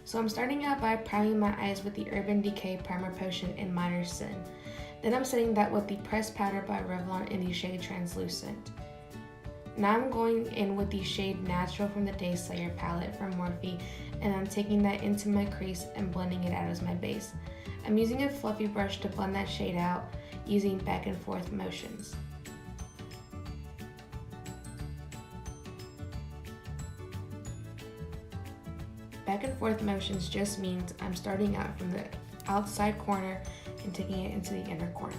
So I'm starting out by priming my eyes with the Urban Decay Primer Potion in Minor Sin. Then I'm setting that with the Pressed Powder by Revlon in the shade Translucent. Now I'm going in with the shade Natural from the Day Slayer palette from Morphe, and I'm taking that into my crease and blending it out as my base. I'm using a fluffy brush to blend that shade out using back and forth motions. Back and forth motions just means I'm starting out from the outside corner and taking it into the inner corner.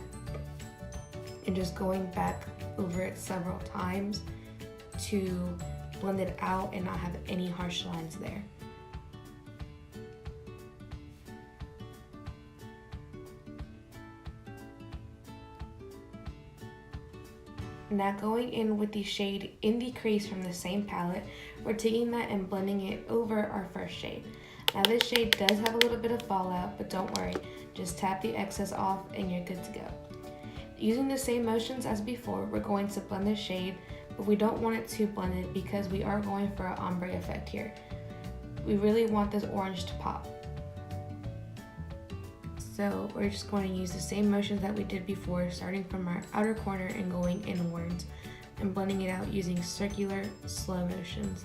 And just going back over it several times to blend it out and not have any harsh lines there. Now going in with the shade in the crease from the same palette, we're taking that and blending it over our first shade. Now this shade does have a little bit of fallout, but don't worry, just tap the excess off and you're good to go. Using the same motions as before, we're going to blend the shade, but we don't want it too blended because we are going for an ombre effect here. We really want this orange to pop. So we're just going to use the same motions that we did before, starting from our outer corner and going inwards and blending it out using circular, slow motions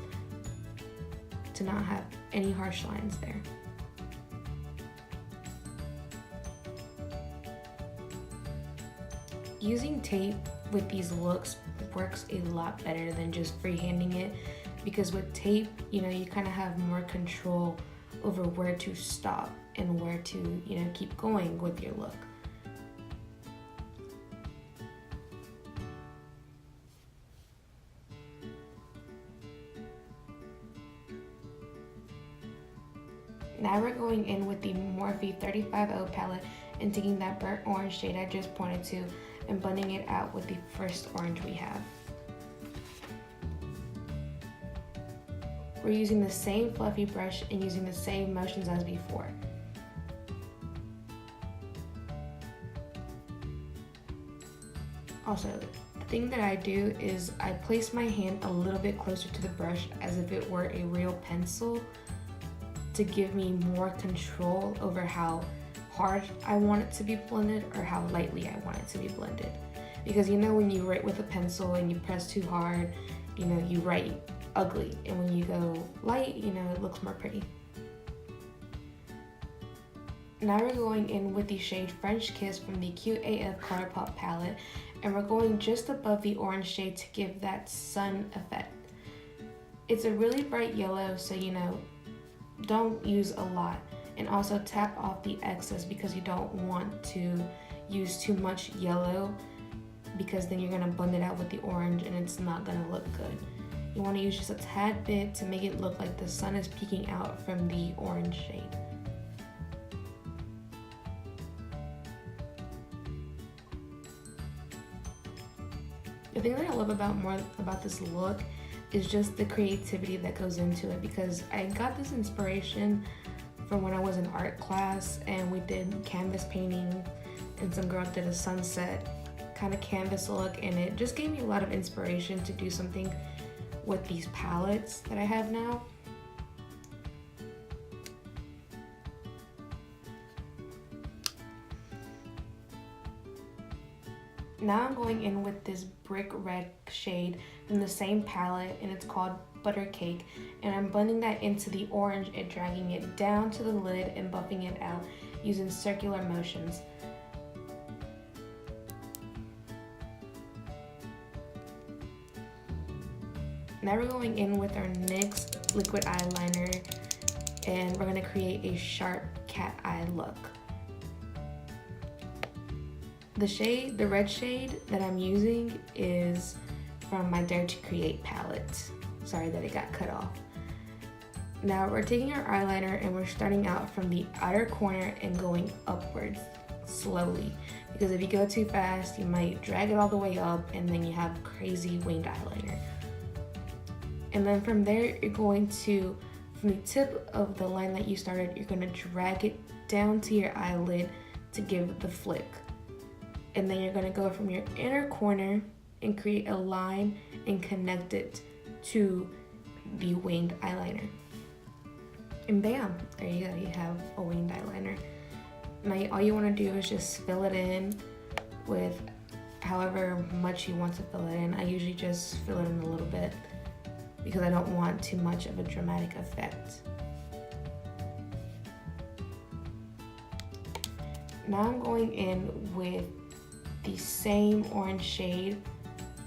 to not have any harsh lines there. Using tape with these looks works a lot better than just freehanding it, because with tape, you kind of have more control over where to stop and where to, keep going with your look. Now we're going in with the Morphe 35O palette and taking that burnt orange shade I just pointed to and blending it out with the first orange we have. We're using the same fluffy brush and using the same motions as before. Also, the thing that I do is I place my hand a little bit closer to the brush as if it were a real pencil to give me more control over how hard I want it to be blended or how lightly I want it to be blended. Because when you write with a pencil and you press too hard, you write ugly, and when you go light, it looks more pretty. Now we're going in with the shade French Kiss from the Cute AF Colourpop palette, and we're going just above the orange shade to give that sun effect. It's a really bright yellow, so don't use a lot, and also tap off the excess because you don't want to use too much yellow, because then you're going to blend it out with the orange and it's not going to look good. You want to use just a tad bit to make it look like the sun is peeking out from the orange shade. The thing that I love about this look is just the creativity that goes into it, because I got this inspiration from when I was in art class and we did canvas painting, and some girl did a sunset kind of canvas look, and it just gave me a lot of inspiration to do something with these palettes that I have now. Now I'm going in with this brick red shade from the same palette, and it's called Butter Cake, and I'm blending that into the orange and dragging it down to the lid and buffing it out using circular motions. Now we're going in with our NYX liquid eyeliner, and we're going to create a sharp cat eye look. The red shade that I'm using is from my Dare to Create palette. Sorry that it got cut off. Now we're taking our eyeliner and we're starting out from the outer corner and going upwards slowly, because if you go too fast, you might drag it all the way up and then you have crazy winged eyeliner. And then from there, you're going to, from the tip of the line that you started, you're going to drag it down to your eyelid to give the flick. And then you're going to go from your inner corner and create a line and connect it to the winged eyeliner. And bam, there you go, you have a winged eyeliner. Now all you want to do is just fill it in with however much you want to fill it in. I usually just fill it in a little bit because I don't want too much of a dramatic effect. Now I'm going in with the same orange shade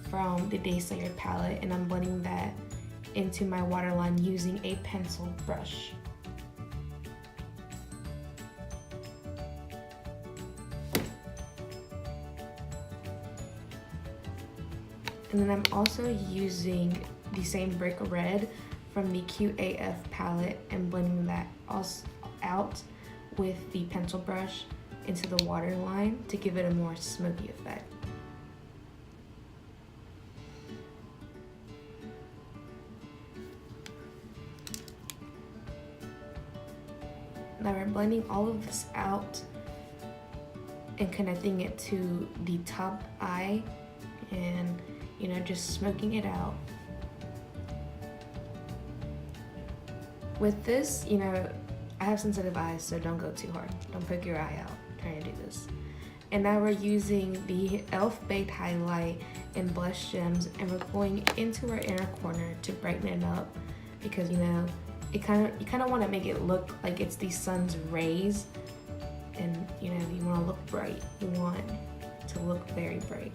from the Day Slayer palette, and I'm blending that into my waterline using a pencil brush. And then I'm also using the same brick red from the QAF palette and blending that also out with the pencil brush into the waterline to give it a more smoky effect. Now we're blending all of this out and connecting it to the top eye and, you know, just smoking it out. With this, you know, I have sensitive eyes, so don't go too hard. Don't poke your eye out trying to do this. And now we're using the e.l.f. Baked Highlight and Blush Gems, and we're going into our inner corner to brighten it up because, you know, you kind of want to make it look like it's the sun's rays, and you know, you want to look bright. You want to look very bright.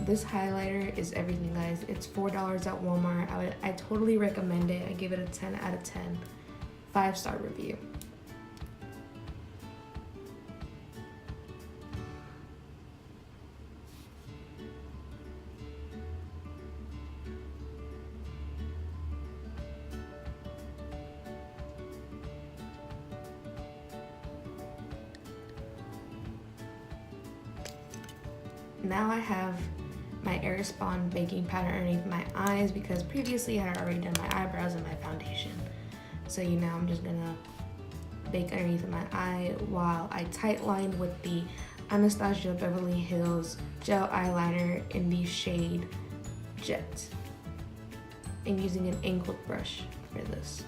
This highlighter is everything, guys. It's $4 at Walmart. I totally recommend it. I give it a 10 out of 10. 5-star review. Now I have my Airspun baking powder underneath my eyes because previously I had already done my eyebrows and my foundation. So, you know, I'm just gonna bake underneath my eye while I tight line with the Anastasia Beverly Hills gel eyeliner in the shade Jet, and using an angled brush for this.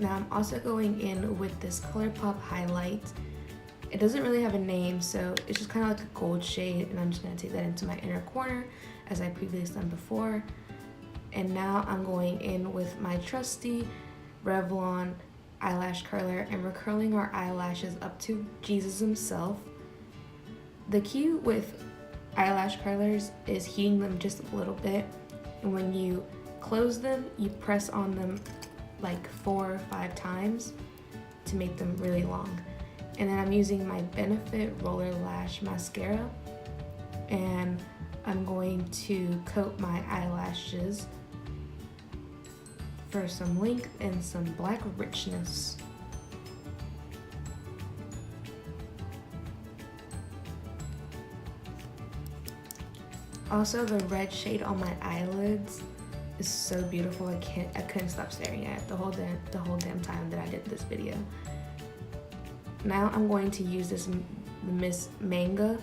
Now I'm also going in with this ColourPop highlight. It doesn't really have a name, so it's just kind of like a gold shade, and I'm just going to take that into my inner corner as I previously done before. And now I'm going in with my trusty Revlon eyelash curler, and we're curling our eyelashes up to Jesus himself. The key with eyelash curlers is heating them just a little bit, and when you close them, you press on them like 4 or 5 times to make them really long. And then I'm using my Benefit Roller Lash Mascara, and I'm going to coat my eyelashes for some length and some black richness. Also, the red shade on my eyelids is so beautiful. I couldn't stop staring at it the whole damn time that I did this video. Now I'm going to use this Miss Manga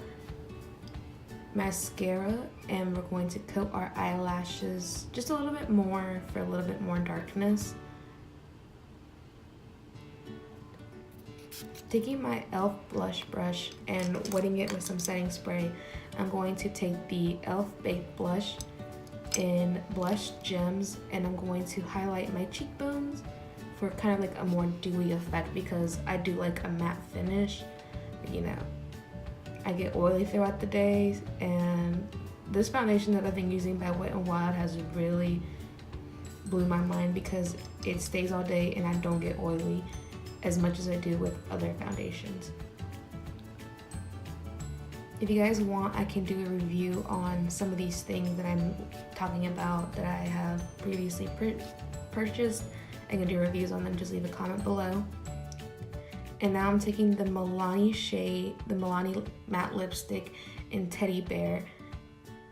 mascara, and we're going to coat our eyelashes just a little bit more for a little bit more darkness. Taking my e.l.f. blush brush and wetting it with some setting spray, I'm going to take the e.l.f. Baked Blush in Blush Gems, and I'm going to highlight my cheekbones for kind of like a more dewy effect because I do like a matte finish. You know, I get oily throughout the day, and this foundation that I've been using by Wet n Wild has really blew my mind because it stays all day and I don't get oily as much as I do with other foundations. If you guys want, I can do a review on some of these things that I'm talking about that I have previously purchased. I can do reviews on them, just leave a comment below. And now I'm taking the Milani shade, the Milani matte lipstick in Teddy Bear,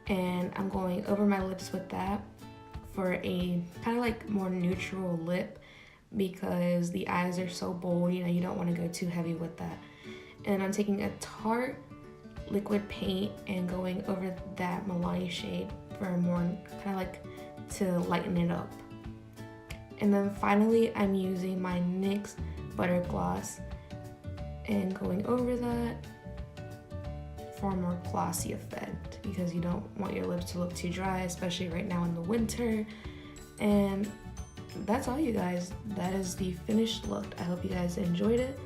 and I'm going over my lips with that for a kind of like more neutral lip because the eyes are so bold, you know, you don't want to go too heavy with that. And I'm taking a Tarte liquid paint and going over that Milani shade for a more kind of like to lighten it up. And then finally, I'm using my NYX Butter Gloss and going over that for a more glossy effect, because you don't want your lips to look too dry, especially right now in the winter. And that's all, you guys. That is the finished look. I hope you guys enjoyed it.